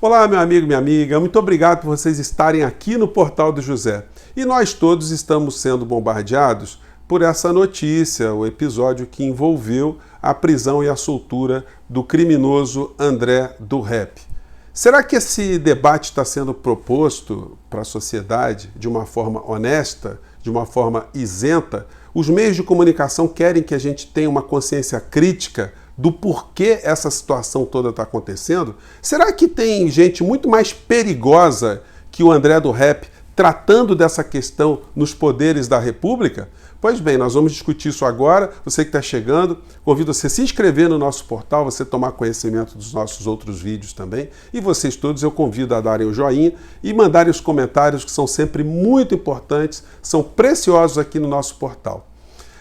Olá, meu amigo, minha amiga, muito obrigado por vocês estarem aqui no Portal do José. E nós todos estamos sendo bombardeados por essa notícia, o episódio que envolveu a prisão e a soltura do criminoso André do Rap. Será que esse debate está sendo proposto para a sociedade de uma forma honesta, de uma forma isenta? Os meios de comunicação querem que a gente tenha uma consciência crítica do porquê essa situação toda está acontecendo? Será que tem gente muito mais perigosa que o André do Rap tratando dessa questão nos poderes da República? Pois bem, nós vamos discutir isso agora. Você que está chegando, convido você a se inscrever no nosso portal, você tomar conhecimento dos nossos outros vídeos também. E vocês todos eu convido a darem o joinha e mandarem os comentários, que são sempre muito importantes, são preciosos aqui no nosso portal.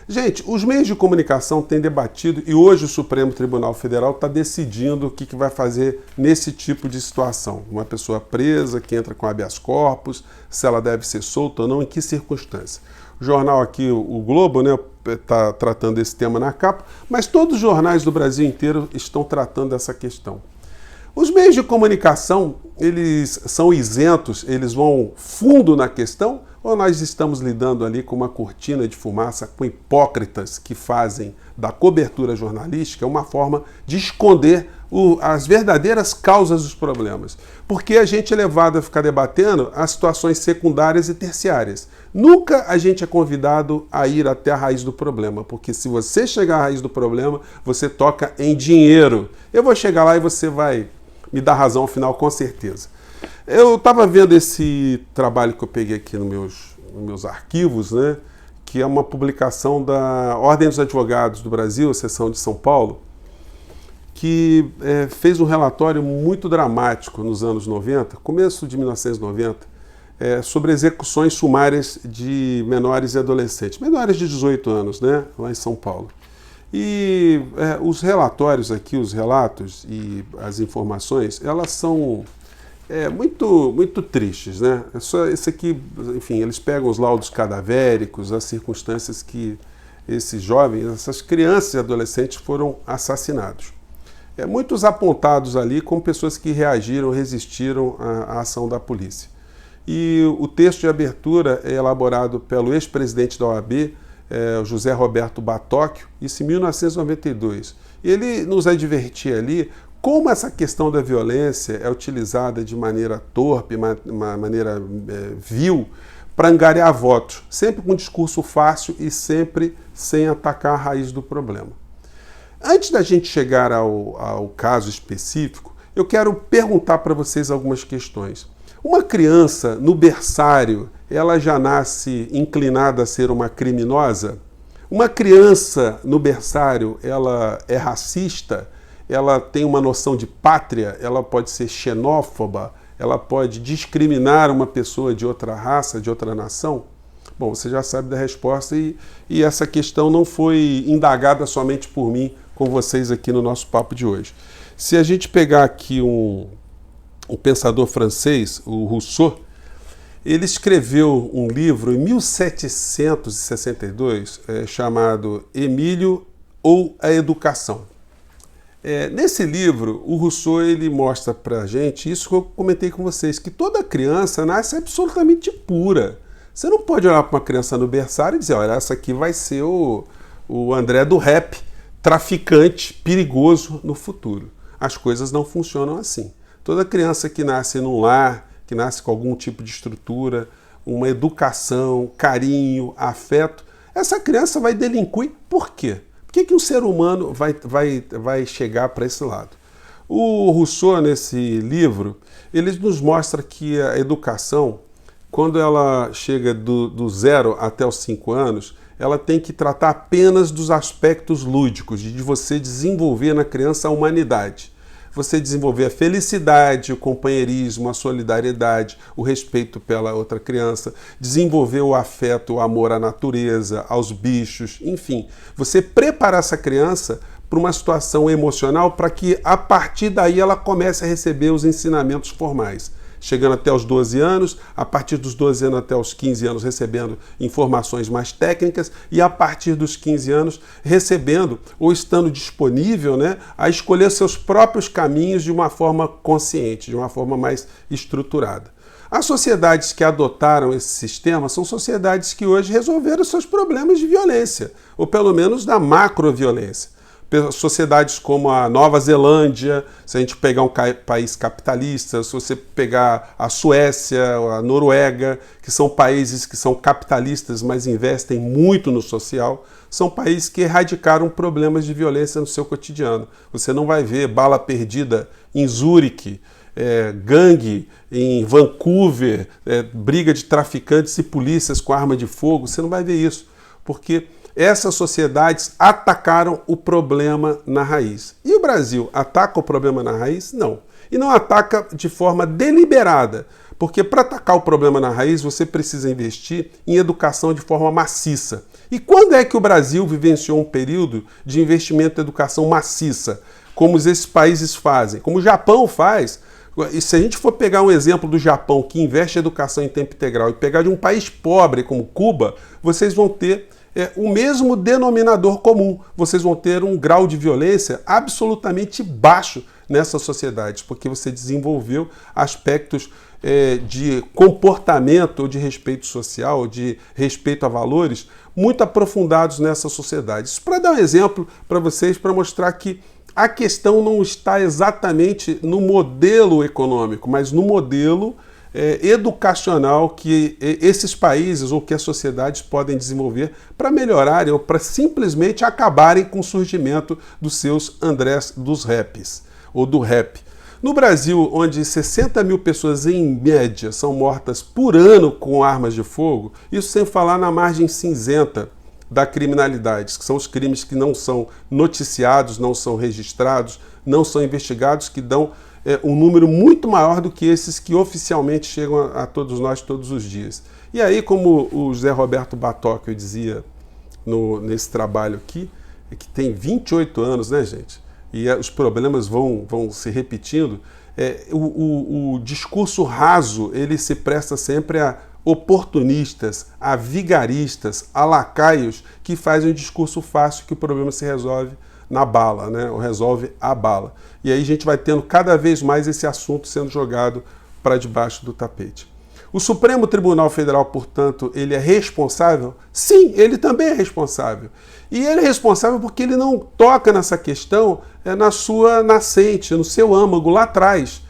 Gente, os meios de comunicação têm debatido e hoje o Supremo Tribunal Federal está decidindo o que vai fazer nesse tipo de situação. Uma pessoa presa que entra com habeas corpus, se ela deve ser solta ou não, em que circunstância. O jornal aqui, o Globo, né, está tratando esse tema na capa, mas todos os jornais do Brasil inteiro estão tratando dessa questão. Os meios de comunicação, eles são isentos, eles vão fundo na questão, ou nós estamos lidando ali com uma cortina de fumaça, com hipócritas que fazem da cobertura jornalística uma forma de esconder as verdadeiras causas dos problemas? Porque a gente é levado a ficar debatendo as situações secundárias e terciárias. Nunca a gente é convidado a ir até a raiz do problema, porque se você chegar à raiz do problema, você toca em dinheiro. Eu vou chegar lá e você vai me dar razão ao final, com certeza. Eu estava vendo esse trabalho que eu peguei aqui nos meus arquivos, né, que é uma publicação da Ordem dos Advogados do Brasil, a seção de São Paulo, que fez um relatório muito dramático nos anos 90, começo de 1990, sobre execuções sumárias de menores e adolescentes, menores de 18 anos, né, lá em São Paulo. E os relatórios aqui, os relatos e as informações, elas são muito tristes, né? Isso aqui, enfim, eles pegam os laudos cadavéricos, as circunstâncias que esses jovens, essas crianças e adolescentes foram assassinados. Muitos apontados ali como pessoas que reagiram, resistiram à ação da polícia. E o texto de abertura é elaborado pelo ex-presidente da OAB, José Roberto Batóquio, isso em 1992. Ele nos advertia ali como essa questão da violência é utilizada de maneira torpe, uma maneira vil, para angariar votos, sempre com um discurso fácil e sempre sem atacar a raiz do problema. Antes da gente chegar ao caso específico, eu quero perguntar para vocês algumas questões. Uma criança no berçário, ela já nasce inclinada a ser uma criminosa? Uma criança no berçário, ela é racista? Ela tem uma noção de pátria? Ela pode ser xenófoba? Ela pode discriminar uma pessoa de outra raça, de outra nação? Bom, você já sabe da resposta e essa questão não foi indagada somente por mim com vocês aqui no nosso papo de hoje. Se a gente pegar aqui um pensador francês, o Rousseau, ele escreveu um livro em 1762 chamado Emílio ou a Educação. Nesse livro, o Rousseau ele mostra para a gente isso que eu comentei com vocês, que toda criança nasce absolutamente pura. Você não pode olhar para uma criança no berçário e dizer, olha, essa aqui vai ser o André do Rap, traficante, perigoso no futuro. As coisas não funcionam assim. Toda criança que nasce num lar, que nasce com algum tipo de estrutura, uma educação, carinho, afeto, essa criança vai delinquir. Por quê? Por que um ser humano vai chegar para esse lado? O Rousseau, nesse livro, ele nos mostra que a educação, quando ela chega do 0 até os 5 anos, ela tem que tratar apenas dos aspectos lúdicos, de você desenvolver na criança a humanidade. Você desenvolver a felicidade, o companheirismo, a solidariedade, o respeito pela outra criança, desenvolver o afeto, o amor à natureza, aos bichos, enfim. Você preparar essa criança para uma situação emocional para que, a partir daí, ela comece a receber os ensinamentos formais. chegando até os 12 anos, a partir dos 12 anos até os 15 anos recebendo informações mais técnicas e a partir dos 15 anos recebendo ou estando disponível, né, a escolher seus próprios caminhos de uma forma consciente, de uma forma mais estruturada. As sociedades que adotaram esse sistema são sociedades que hoje resolveram seus problemas de violência, ou pelo menos da macroviolência. Sociedades como a Nova Zelândia, se a gente pegar um país capitalista, se você pegar a Suécia, a Noruega, que são países que são capitalistas, mas investem muito no social, são países que erradicaram problemas de violência no seu cotidiano. Você não vai ver bala perdida em Zurique, gangue em Vancouver, briga de traficantes e polícias com arma de fogo, você não vai ver isso, porque essas sociedades atacaram o problema na raiz. E o Brasil ataca o problema na raiz? Não. E não ataca de forma deliberada, porque para atacar o problema na raiz você precisa investir em educação de forma maciça. E quando é que o Brasil vivenciou um período de investimento em educação maciça, como esses países fazem, como o Japão faz? E se a gente for pegar um exemplo do Japão que investe em educação em tempo integral e pegar de um país pobre como Cuba, vocês vão ter o mesmo denominador comum. Vocês vão ter um grau de violência absolutamente baixo nessas sociedades, porque você desenvolveu aspectos de comportamento ou de respeito social, de respeito a valores muito aprofundados nessas sociedades. Para dar um exemplo para vocês, para mostrar que a questão não está exatamente no modelo econômico, mas no modelo educacional que esses países ou que as sociedades podem desenvolver para melhorarem ou para simplesmente acabarem com o surgimento dos seus Andrés dos raps, ou do rap. No Brasil, onde 60 mil pessoas em média são mortas por ano com armas de fogo, isso sem falar na margem cinzenta da criminalidade, que são os crimes que não são noticiados, não são registrados, não são investigados, que dão um número muito maior do que esses que oficialmente chegam a todos nós todos os dias. E aí, como o José Roberto Batóquio dizia nesse trabalho aqui, que tem 28 anos, né, gente? E os problemas vão se repetindo, o discurso raso, ele se presta sempre a oportunistas, a vigaristas, a lacaios que fazem um discurso fácil que o problema se resolve na bala, né? Ou resolve a bala. E aí a gente vai tendo cada vez mais esse assunto sendo jogado para debaixo do tapete. O Supremo Tribunal Federal, portanto, ele é responsável? Sim, ele também é responsável. E ele é responsável porque ele não toca nessa questão na sua nascente, no seu âmago lá atrás.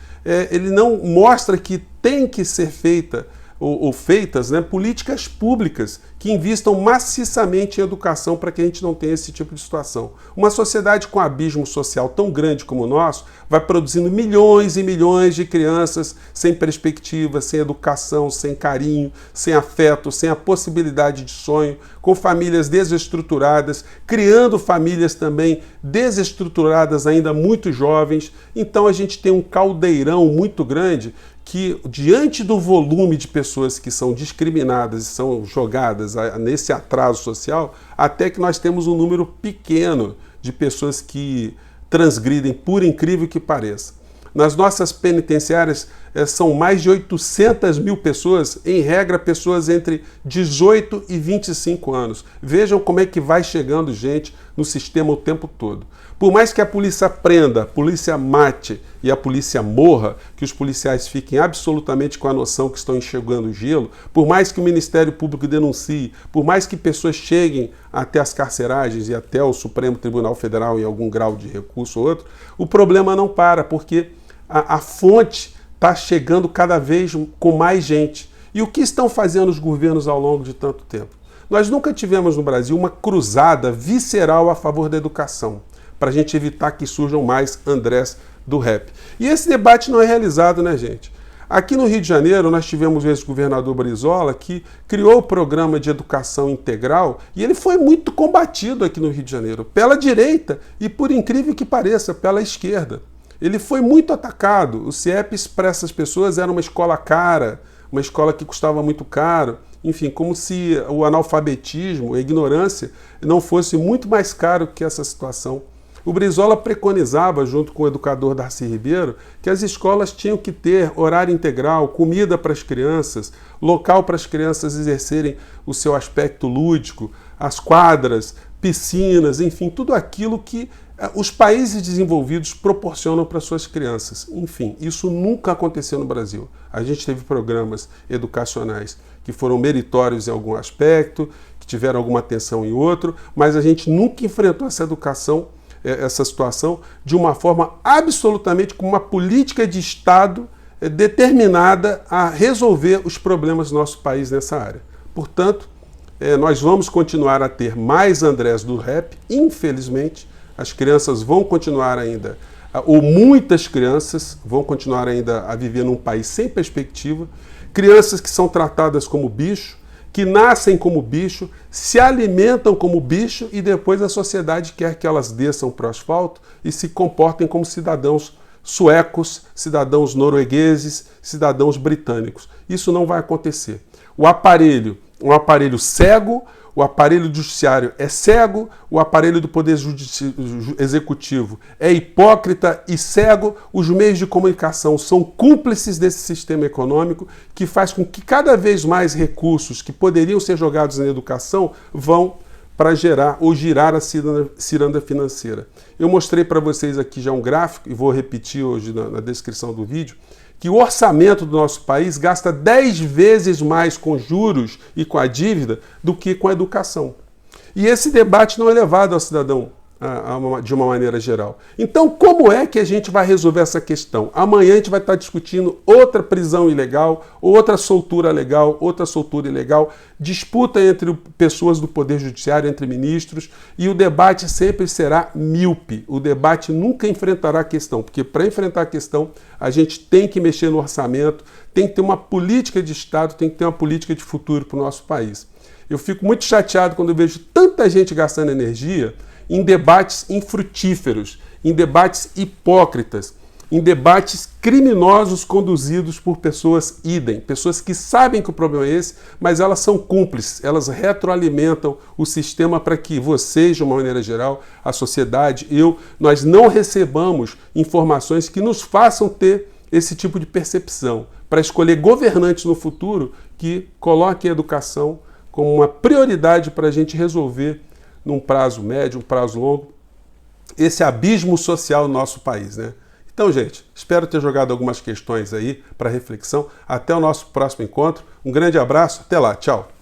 Ele não mostra que tem que ser feita ou feitas, né, políticas públicas que invistam maciçamente em educação para que a gente não tenha esse tipo de situação. Uma sociedade com abismo social tão grande como o nosso vai produzindo milhões e milhões de crianças sem perspectiva, sem educação, sem carinho, sem afeto, sem a possibilidade de sonho, com famílias desestruturadas, criando famílias também desestruturadas ainda muito jovens. Então a gente tem um caldeirão muito grande que, diante do volume de pessoas que são discriminadas e são jogadas nesse atraso social, até que nós temos um número pequeno de pessoas que transgridem, por incrível que pareça. Nas nossas penitenciárias são mais de 800 mil pessoas, em regra pessoas entre 18 e 25 anos. Vejam como é que vai chegando gente no sistema o tempo todo. Por mais que a polícia prenda, a polícia mate e a polícia morra, que os policiais fiquem absolutamente com a noção que estão enxergando o gelo, por mais que o Ministério Público denuncie, por mais que pessoas cheguem até as carceragens e até o Supremo Tribunal Federal em algum grau de recurso ou outro, o problema não para, porque a fonte está chegando cada vez com mais gente. E o que estão fazendo os governos ao longo de tanto tempo? Nós nunca tivemos no Brasil uma cruzada visceral a favor da educação, para a gente evitar que surjam mais Andrés do rap. E esse debate não é realizado, né, gente? Aqui no Rio de Janeiro, nós tivemos o ex-governador Brizola, que criou o programa de educação integral, e ele foi muito combatido aqui no Rio de Janeiro, pela direita e, por incrível que pareça, pela esquerda. Ele foi muito atacado. O CIEPS, para essas pessoas, era uma escola cara, uma escola que custava muito caro. Enfim, como se o analfabetismo, a ignorância, não fosse muito mais caro que essa situação O Brizola preconizava, junto com o educador Darcy Ribeiro, que as escolas tinham que ter horário integral, comida para as crianças, local para as crianças exercerem o seu aspecto lúdico, as quadras, piscinas, enfim, tudo aquilo que os países desenvolvidos proporcionam para suas crianças. Enfim, isso nunca aconteceu no Brasil. A gente teve programas educacionais que foram meritórios em algum aspecto, que tiveram alguma atenção em outro, mas a gente nunca enfrentou essa situação de uma forma absolutamente com uma política de Estado determinada a resolver os problemas do nosso país nessa área. Portanto, nós vamos continuar a ter mais Andrés do rap, infelizmente. As crianças vão continuar ainda, ou muitas crianças vão continuar ainda a viver num país sem perspectiva, crianças que são tratadas como bicho, que nascem como bicho, se alimentam como bicho e depois a sociedade quer que elas desçam para o asfalto e se comportem como cidadãos suecos, cidadãos noruegueses, cidadãos britânicos. Isso não vai acontecer. Um aparelho cego, o aparelho judiciário é cego, o aparelho do Poder Executivo é hipócrita e cego, os meios de comunicação são cúmplices desse sistema econômico que faz com que cada vez mais recursos que poderiam ser jogados na educação vão para gerar ou girar a ciranda financeira. Eu mostrei para vocês aqui já um gráfico, e vou repetir hoje na descrição do vídeo, que o orçamento do nosso país gasta 10 vezes mais com juros e com a dívida do que com a educação. E esse debate não é levado ao cidadão de uma maneira geral. Então, como é que a gente vai resolver essa questão? Amanhã a gente vai estar discutindo outra prisão ilegal, outra soltura legal, outra soltura ilegal, disputa entre pessoas do Poder Judiciário, entre ministros, e o debate sempre será míope. O debate nunca enfrentará a questão, porque para enfrentar a questão, a gente tem que mexer no orçamento, tem que ter uma política de Estado, tem que ter uma política de futuro para o nosso país. Eu fico muito chateado quando eu vejo tanta gente gastando energia em debates infrutíferos, em debates hipócritas, em debates criminosos conduzidos por pessoas idem, pessoas que sabem que o problema é esse, mas elas são cúmplices, elas retroalimentam o sistema para que vocês, de uma maneira geral, a sociedade, nós não recebamos informações que nos façam ter esse tipo de percepção, para escolher governantes no futuro que coloquem a educação como uma prioridade para a gente resolver num prazo médio, um prazo longo, esse abismo social no nosso país, né? Então, gente, espero ter jogado algumas questões aí para reflexão. Até o nosso próximo encontro. Um grande abraço, até lá, tchau!